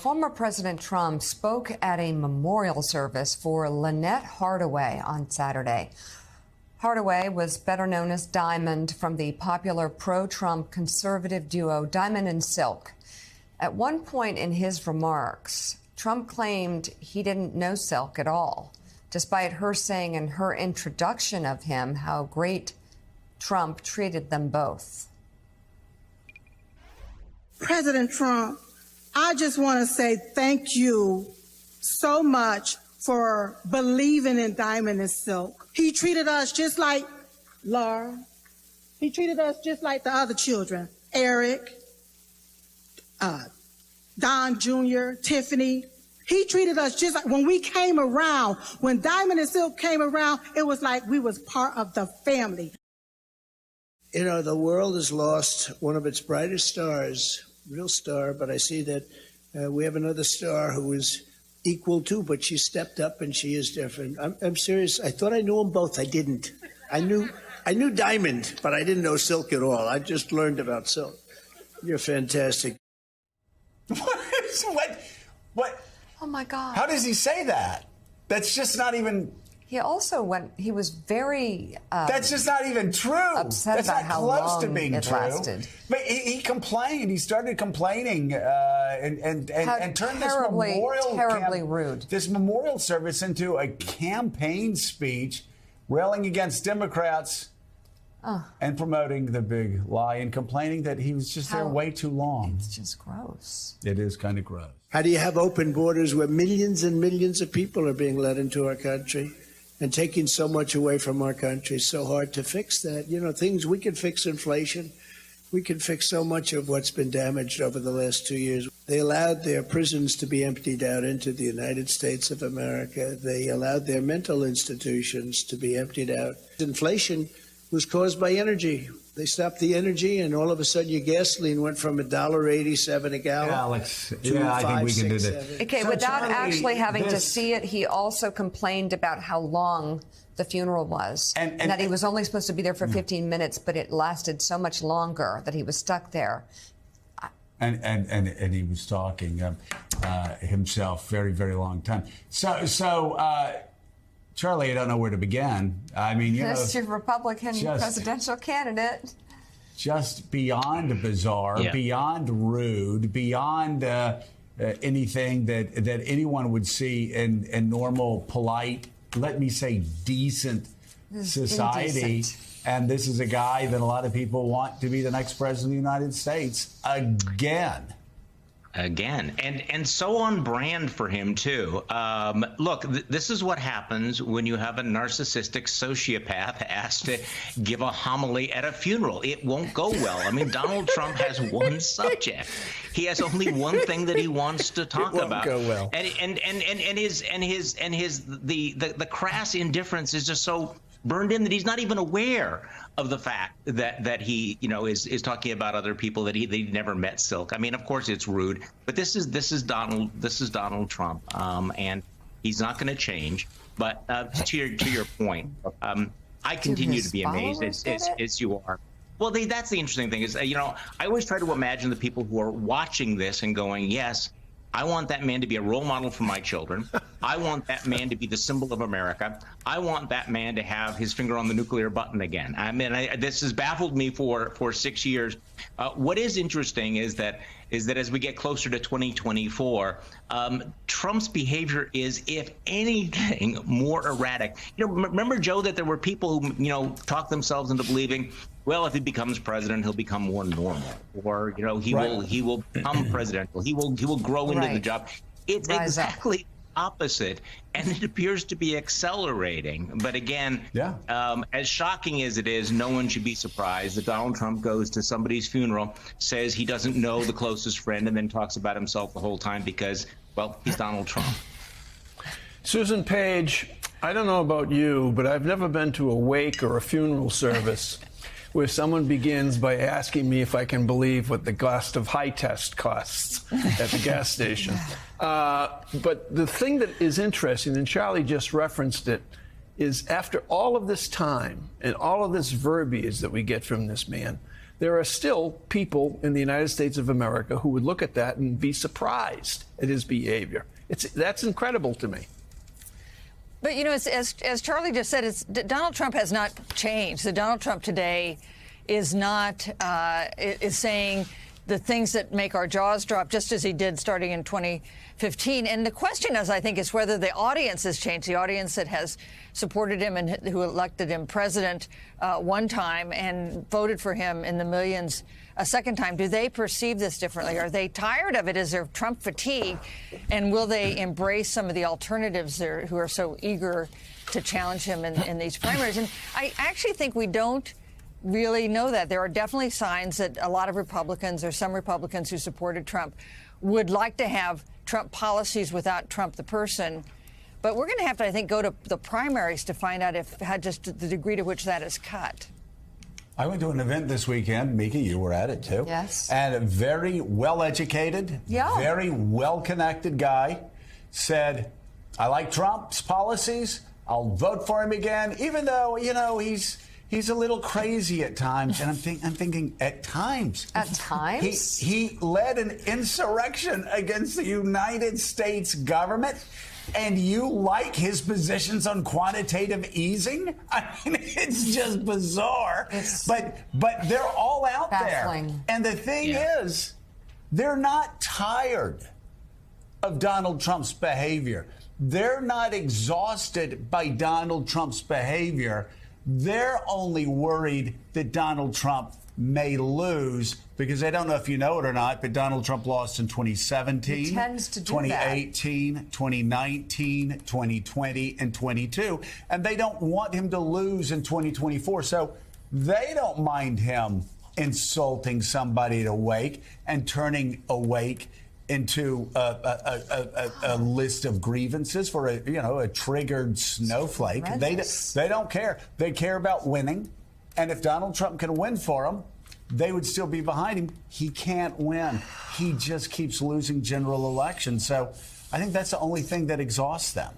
Former President Trump spoke at a memorial service for Lynette Hardaway on Saturday. Hardaway was better known as Diamond from the popular pro-Trump conservative duo Diamond and Silk. At one point in his remarks, Trump claimed he didn't know Silk at all, despite her saying in her introduction of him how great Trump treated them both. President Trump, I just want to say thank you so much for believing in Diamond and Silk. He treated us just like Laura. He treated us just like the other children. Eric, Don Jr., Tiffany. He treated us just like when we came around, when Diamond and Silk came around, it was like we was part of the family. You know, the world has lost one of its brightest stars, real star, but I see that we have another star who is equal to, but she stepped up and she is different. I'm serious. I thought I knew them both. I didn't. I knew Diamond, but I didn't know Silk at all. I just learned about Silk. You're fantastic. What? Oh, my God. How does he say that? That's just not even... He was very... that's just not even true. Upset That's about not how close long to being it true. lasted. But he complained. He started complaining and turned terribly rude. This memorial service into a campaign speech, railing against Democrats and promoting the big lie and complaining that he was just there way too long. It's just gross. It is kind of gross. How do you have open borders where millions and millions of people are being let into our country and taking so much away from our country? It's so hard to fix that. You know, things, we can fix inflation. We can fix so much of what's been damaged over the last 2 years. They allowed their prisons to be emptied out into the United States of America. They allowed their mental institutions to be emptied out. Inflation was caused by energy. They stopped the energy, and all of a sudden your gasoline went from $1.87 a gallon. Alex, to I think we can do 5, 6, that. 7. Okay, So, without Charlie, actually having to see it, he also complained about how long the funeral was. And that he was only supposed to be there for 15 minutes, but it lasted so much longer that he was stuck there. And he was talking himself very, very long time. So Charlie, I don't know where to begin. I mean, That's your Republican presidential candidate. Just beyond bizarre, beyond rude, beyond anything that anyone would see in normal, polite, let me say, decent society. Indecent. And this is a guy that a lot of people want to be the next president of the United States again. And so on brand for him too. Look, this is what happens when you have a narcissistic sociopath asked to give a homily at a funeral. It won't go well. I mean, Donald Trump has one subject. He has only one thing that he wants to talk about. Go well. And the crass indifference is just so burned in that he's not even aware of the fact that he, is talking about other people that he never met Silk. I mean, of course it's rude, but this is Donald Trump, and he's not going to change. But to your point, I continue to be amazed as you are. Well, that's the interesting thing is, I always try to imagine the people who are watching this and going, yes, I want that man to be a role model for my children. I want that man to be the symbol of America. I want that man to have his finger on the nuclear button again. I mean, this has baffled me for 6 years. What is interesting is that as we get closer to 2024, Trump's behavior is, if anything, more erratic. Remember, Joe, that there were people who, talked themselves into believing, well, if he becomes president, he'll become more normal, or he will become presidential. He will grow into the job. It's exactly opposite, and it appears to be accelerating. But again, as shocking as it is, no one should be surprised that Donald Trump goes to somebody's funeral, says he doesn't know the closest friend, and then talks about himself the whole time because, well, he's Donald Trump. Susan Page, I don't know about you, but I've never been to a wake or a funeral service where someone begins by asking me if I can believe what the cost of high test costs at the gas station. But the thing that is interesting, and Charlie just referenced it, is after all of this time and all of this verbiage that we get from this man, there are still people in the United States of America who would look at that and be surprised at his behavior. That's incredible to me. But, you know, as Charlie just said, Donald Trump has not changed. The Donald Trump today is not is saying the things that make our jaws drop, just as he did starting in 2015. And the question is, I think, is whether the audience has changed, the audience that has supported him and who elected him president one time and voted for him in the millions a second time. Do they perceive this differently? Are they tired of it? Is there Trump fatigue? And will they embrace some of the alternatives there who are so eager to challenge him in these primaries? And I actually think we don't really know that. There are definitely signs that a lot of Republicans, or some Republicans who supported Trump, would like to have Trump policies without Trump the person. But we're going to have to, I think, go to the primaries to find out just the degree to which that is cut. I went to an event this weekend. Mika, you were at it too. Yes. And a very well-educated, very well-connected guy said, I like Trump's policies. I'll vote for him again, even though, you know, he's a little crazy at times. And I'm thinking at times. At times? He led an insurrection against the United States government. And you like his positions on quantitative easing? I mean, it's just bizarre. But they're all out baffling there. And the thing is, they're not tired of Donald Trump's behavior. They're not exhausted by Donald Trump's behavior. They're only worried that Donald Trump may lose, because I don't know if you know it or not, but Donald Trump lost in 2017, he tends to do 2018, that. 2019, 2020, and 22. And they don't want him to lose in 2024. So they don't mind him insulting somebody at a wake and turning a wake into a list of grievances for a triggered snowflake. They don't care. They care about winning. And if Donald Trump can win for them, they would still be behind him. He can't win. He just keeps losing general elections. So I think that's the only thing that exhausts them.